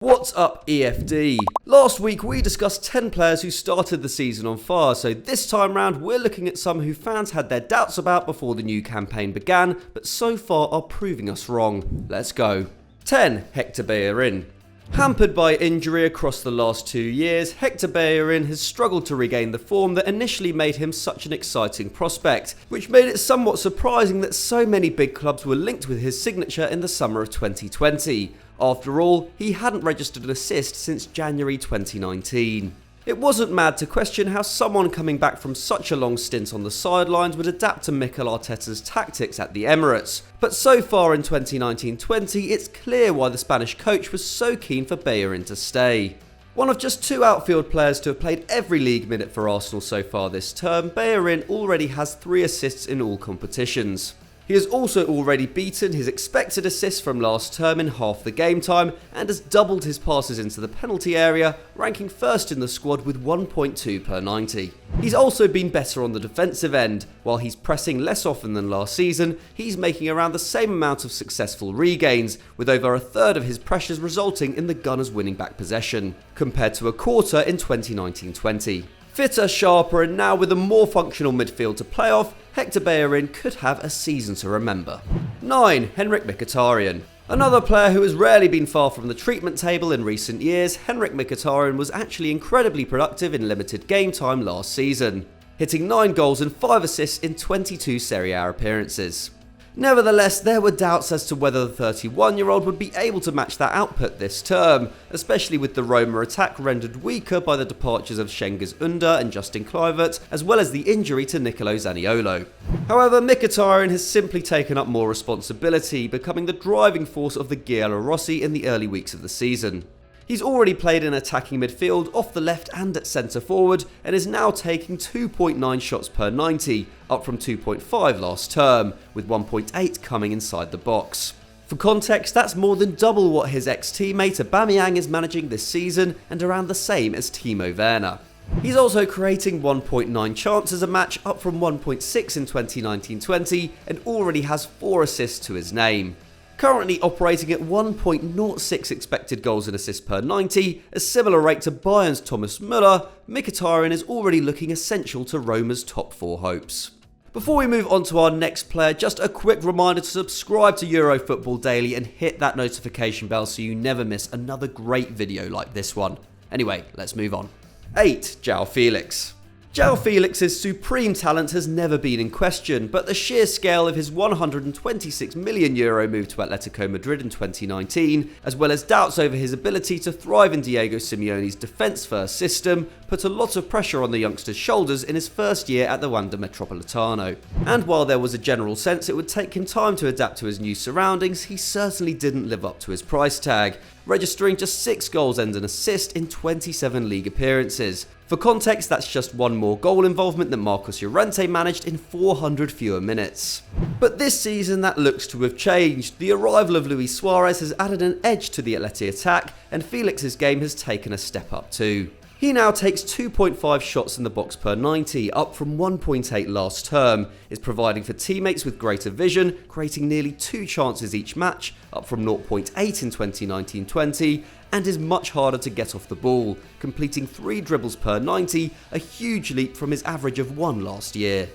What's up, EFD? Last week we discussed 10 players who started the season on fire, so this time round we're looking at some who fans had their doubts about before the new campaign began, but so far are proving us wrong. Let's go. 10. Hector Bellerin. Hampered by injury across the last 2 years, Hector Bellerin has struggled to regain the form that initially made him such an exciting prospect, which made it somewhat surprising that so many big clubs were linked with his signature in the summer of 2020. After all, he hadn't registered an assist since January 2019. It wasn't mad to question how someone coming back from such a long stint on the sidelines would adapt to Mikel Arteta's tactics at the Emirates. But so far in 2019-20, it's clear why the Spanish coach was so keen for Bellerin to stay. One of just 2 outfield players to have played every league minute for Arsenal so far this term, Bellerin already has 3 assists in all competitions. He has also already beaten his expected assists from last term in half the game time and has doubled his passes into the penalty area, ranking first in the squad with 1.2 per 90. He's also been better on the defensive end. While he's pressing less often than last season, he's making around the same amount of successful regains, with over a third of his pressures resulting in the Gunners winning back possession, compared to a quarter in 2019-20. Fitter, sharper, and now with a more functional midfield to play off, Hector Bellerin could have a season to remember. 9. Henrikh Mkhitaryan. Another player who has rarely been far from the treatment table in recent years, Henrikh Mkhitaryan was actually incredibly productive in limited game time last season, hitting 9 goals and 5 assists in 22 Serie A appearances. Nevertheless, there were doubts as to whether the 31-year-old would be able to match that output this term, especially with the Roma attack rendered weaker by the departures of Cengiz Ünder and Justin Kluivert, as well as the injury to Nicolo Zaniolo. However, Mkhitaryan has simply taken up more responsibility, becoming the driving force of the Giallorossi in the early weeks of the season. He's already played in attacking midfield, off the left and at centre forward, and is now taking 2.9 shots per 90, up from 2.5 last term, with 1.8 coming inside the box. For context, that's more than double what his ex-teammate Aubameyang is managing this season, and around the same as Timo Werner. He's also creating 1.9 chances a match, up from 1.6 in 2019-20, and already has 4 assists to his name. Currently operating at 1.06 expected goals and assists per 90, a similar rate to Bayern's Thomas Müller, Mkhitaryan is already looking essential to Roma's top 4 hopes. Before we move on to our next player, just a quick reminder to subscribe to Eurofootball Daily and hit that notification bell so you never miss another great video like this one. Anyway, let's move on. 8. Joao Felix. Joao Felix's supreme talent has never been in question, but the sheer scale of his €126 million move to Atletico Madrid in 2019, as well as doubts over his ability to thrive in Diego Simeone's defence-first system, put a lot of pressure on the youngster's shoulders in his first year at the Wanda Metropolitano. And while there was a general sense it would take him time to adapt to his new surroundings, he certainly didn't live up to his price tag, registering just 6 goals and an assist in 27 league appearances. For context, that's just 1 more goal involvement than Marcos Llorente managed in 400 fewer minutes. But this season that looks to have changed. The arrival of Luis Suarez has added an edge to the Atleti attack, and Felix's game has taken a step up too. He now takes 2.5 shots in the box per 90, up from 1.8 last term, is providing for teammates with greater vision, creating nearly 2 chances each match, up from 0.8 in 2019-20, and is much harder to get off the ball, completing 3 dribbles per 90, a huge leap from his average of 1 last year.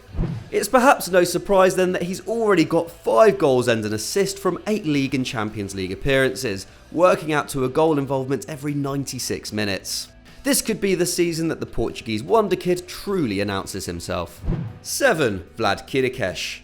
It's perhaps no surprise then that he's already got 5 goals and an assist from 8 League and Champions League appearances, working out to a goal involvement every 96 minutes. This could be the season that the Portuguese wonder kid truly announces himself. 7. Vlad Chiriches.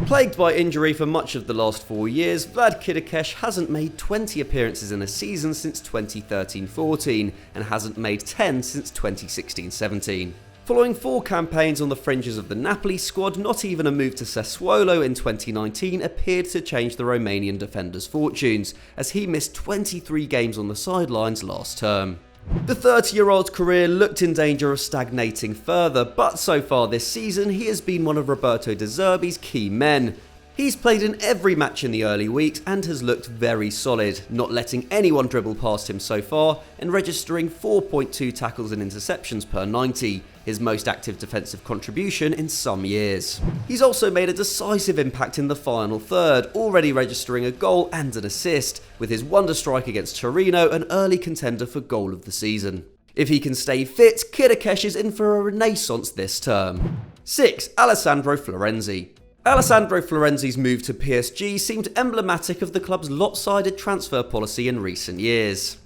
Plagued by injury for much of the last 4 years, Vlad Chiriches hasn't made 20 appearances in a season since 2013-14 and hasn't made 10 since 2016-17. Following 4 campaigns on the fringes of the Napoli squad, not even a move to Sassuolo in 2019 appeared to change the Romanian defender's fortunes, as he missed 23 games on the sidelines last term. The 30-year-old's career looked in danger of stagnating further, but so far this season he has been one of Roberto De Zerbi's key men. He's played in every match in the early weeks and has looked very solid, not letting anyone dribble past him so far and registering 4.2 tackles and interceptions per 90, his most active defensive contribution in some years. He's also made a decisive impact in the final third, already registering a goal and an assist, with his wonder strike against Torino an early contender for goal of the season. If he can stay fit, Chiriches is in for a renaissance this term. 6. Alessandro Florenzi. Alessandro Florenzi's move to PSG seemed emblematic of the club's lopsided transfer policy in recent years.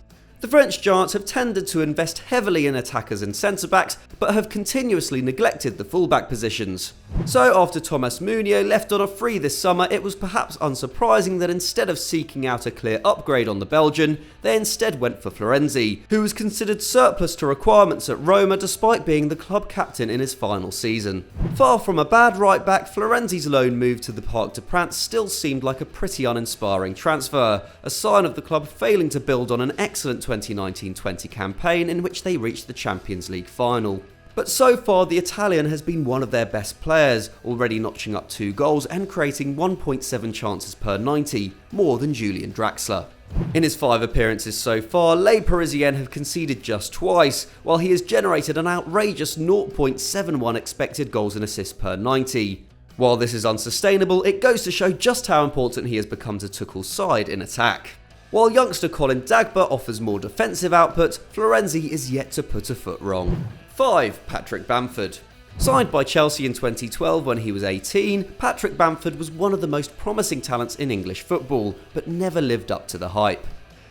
The French giants have tended to invest heavily in attackers and centre-backs, but have continuously neglected the fullback positions. So after Thomas Meunier left on a free this summer, it was perhaps unsurprising that instead of seeking out a clear upgrade on the Belgian, they instead went for Florenzi, who was considered surplus to requirements at Roma despite being the club captain in his final season. Far from a bad right-back, Florenzi's loan move to the Parc des Princes still seemed like a pretty uninspiring transfer, a sign of the club failing to build on an excellent 2019-20 campaign in which they reached the Champions League final. But so far, the Italian has been one of their best players, already notching up 2 goals and creating 1.7 chances per 90, more than Julian Draxler. In his 5 appearances so far, Les Parisiens have conceded just twice, while he has generated an outrageous 0.71 expected goals and assists per 90. While this is unsustainable, it goes to show just how important he has become to Tuchel's side in attack. While youngster Colin Dagba offers more defensive output, Florenzi is yet to put a foot wrong. 5. Patrick Bamford. Signed by Chelsea in 2012 when he was 18, Patrick Bamford was one of the most promising talents in English football, but never lived up to the hype.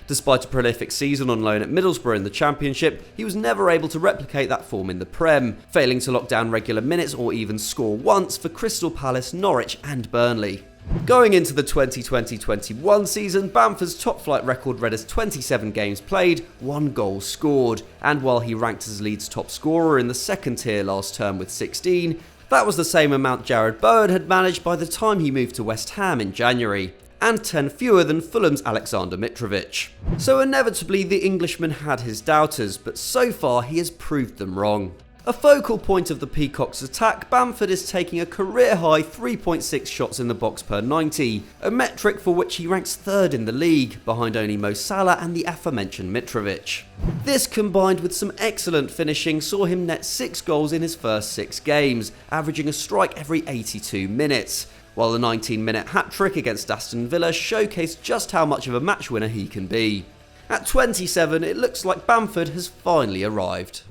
Despite a prolific season on loan at Middlesbrough in the Championship, he was never able to replicate that form in the Prem, failing to lock down regular minutes or even score once for Crystal Palace, Norwich and Burnley. Going into the 2020-21 season, Bamford's top-flight record read as 27 games played, 1 goal scored, and while he ranked as Leeds' top scorer in the second tier last term with 16, that was the same amount Jared Bowen had managed by the time he moved to West Ham in January, and 10 fewer than Fulham's Alexander Mitrovic. So inevitably the Englishman had his doubters, but so far he has proved them wrong. A focal point of the Peacocks' attack, Bamford is taking a career-high 3.6 shots in the box per 90, a metric for which he ranks 3rd in the league, behind only Mo Salah and the aforementioned Mitrovic. This, combined with some excellent finishing, saw him net 6 goals in his first 6 games, averaging a strike every 82 minutes, while the 19-minute hat-trick against Aston Villa showcased just how much of a match winner he can be. At 27, it looks like Bamford has finally arrived.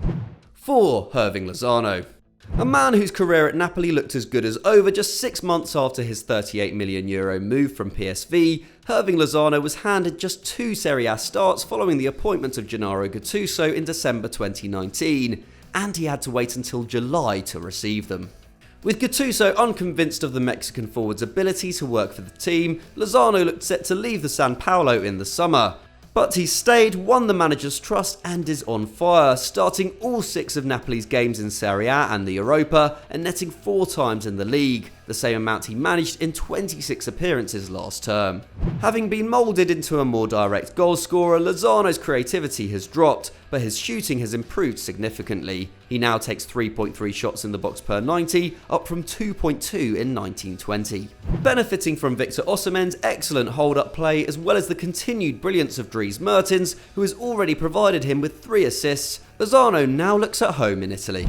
4. Hirving Lozano. A man whose career at Napoli looked as good as over just 6 months after his €38 million move from PSV, Hirving Lozano was handed just 2 Serie A starts following the appointment of Gennaro Gattuso in December 2019, and he had to wait until July to receive them. With Gattuso unconvinced of the Mexican forward's ability to work for the team, Lozano looked set to leave the San Paolo in the summer. But he stayed, won the manager's trust and is on fire, starting all 6 of Napoli's games in Serie A and the Europa and netting 4 times in the league, the same amount he managed in 26 appearances last term. Having been moulded into a more direct goal scorer, Lozano's creativity has dropped, but his shooting has improved significantly. He now takes 3.3 shots in the box per 90, up from 2.2 in 1920. Benefiting from Victor Osimhen's excellent hold-up play, as well as the continued brilliance of Dries Mertens, who has already provided him with 3 assists, Lozano now looks at home in Italy.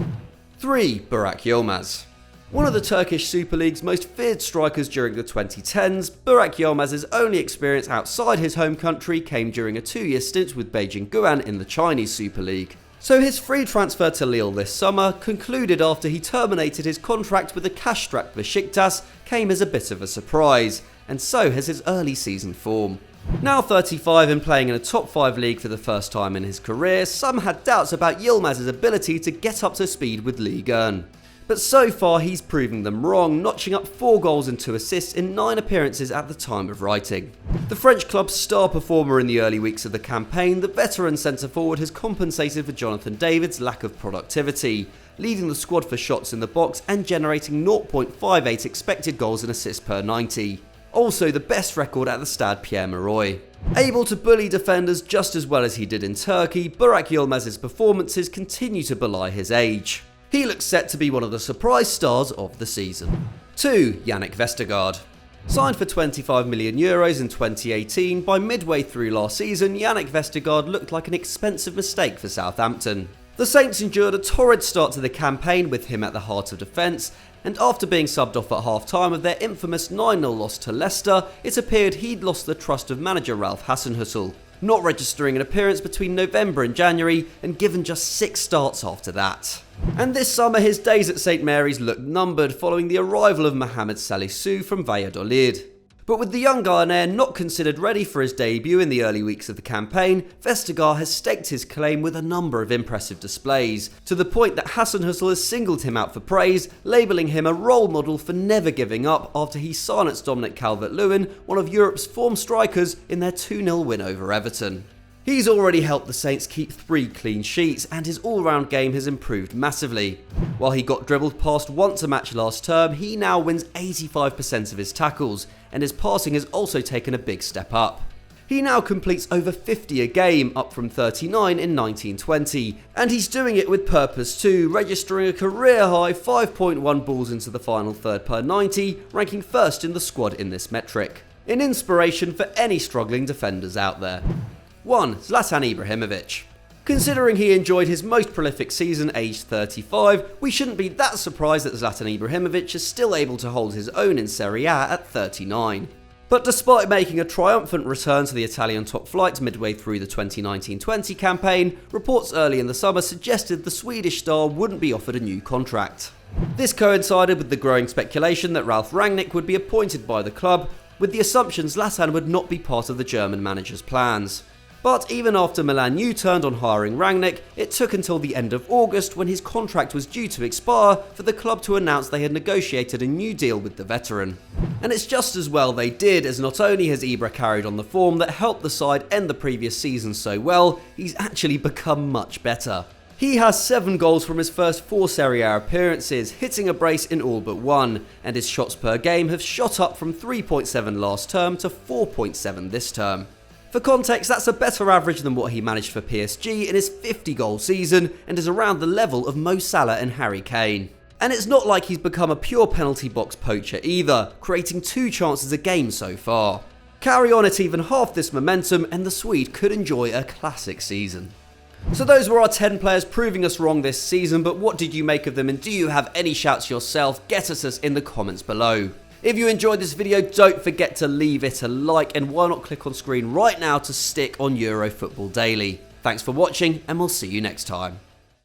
3. Burak Yılmaz. One of the Turkish Super League's most feared strikers during the 2010s, Burak Yılmaz's only experience outside his home country came during a 2-year stint with Beijing Guoan in the Chinese Super League. So his free transfer to Lille this summer, concluded after he terminated his contract with the cash-strapped Besiktas, came as a bit of a surprise, and so has his early season form. Now 35 and playing in a top 5 league for the first time in his career, some had doubts about Yılmaz's ability to get up to speed with Liga. But so far he's proving them wrong, notching up 4 goals and 2 assists in 9 appearances at the time of writing. The French club's star performer in the early weeks of the campaign, the veteran centre-forward has compensated for Jonathan David's lack of productivity, leading the squad for shots in the box and generating 0.58 expected goals and assists per 90. Also the best record at the Stade Pierre-Mauroy. Able to bully defenders just as well as he did in Turkey, Burak Yılmaz's performances continue to belie his age. He looks set to be one of the surprise stars of the season. 2. Jannik Vestergaard. Signed for €25 million in 2018, by midway through last season, Jannik Vestergaard looked like an expensive mistake for Southampton. The Saints endured a torrid start to the campaign with him at the heart of defence, and after being subbed off at half-time of their infamous 9-0 loss to Leicester, it appeared he'd lost the trust of manager Ralph Hasenhüttl, not registering an appearance between November and January and given just 6 starts after that. And this summer his days at St Mary's looked numbered following the arrival of Mohamed Salisu from Valladolid. But with the young Ghanaian not considered ready for his debut in the early weeks of the campaign, Vestergaard has staked his claim with a number of impressive displays, to the point that Hasenhüttl has singled him out for praise, labelling him a role model for never giving up after he silenced Dominic Calvert-Lewin, one of Europe's form strikers, in their 2-0 win over Everton. He's already helped the Saints keep 3 clean sheets, and his all-round game has improved massively. While he got dribbled past once a match last term, he now wins 85% of his tackles, and his passing has also taken a big step up. He now completes over 50 a game, up from 39 in 1920, and he's doing it with purpose too, registering a career-high 5.1 balls into the final third per 90, ranking first in the squad in this metric. An inspiration for any struggling defenders out there. 1. Zlatan Ibrahimovic. Considering he enjoyed his most prolific season aged 35, we shouldn't be that surprised that Zlatan Ibrahimovic is still able to hold his own in Serie A at 39. But despite making a triumphant return to the Italian top flight midway through the 2019-20 campaign, reports early in the summer suggested the Swedish star wouldn't be offered a new contract. This coincided with the growing speculation that Ralf Rangnick would be appointed by the club, with the assumption Zlatan would not be part of the German manager's plans. But even after Milan U-turned on hiring Rangnick, it took until the end of August, when his contract was due to expire, for the club to announce they had negotiated a new deal with the veteran. And it's just as well they did, as not only has Ibra carried on the form that helped the side end the previous season so well, he's actually become much better. He has 7 goals from his first 4 Serie A appearances, hitting a brace in all but 1, and his shots per game have shot up from 3.7 last term to 4.7 this term. For context, that's a better average than what he managed for PSG in his 50-goal season, and is around the level of Mo Salah and Harry Kane. And it's not like he's become a pure penalty box poacher either, creating 2 chances a game so far. Carry on at even half this momentum and the Swede could enjoy a classic season. So those were our 10 players proving us wrong this season, but what did you make of them, and do you have any shouts yourself? Get at us in the comments below. If you enjoyed this video, don't forget to leave it a like, and why not click on screen right now to stick on Euro Football Daily. Thanks for watching, and we'll see you next time.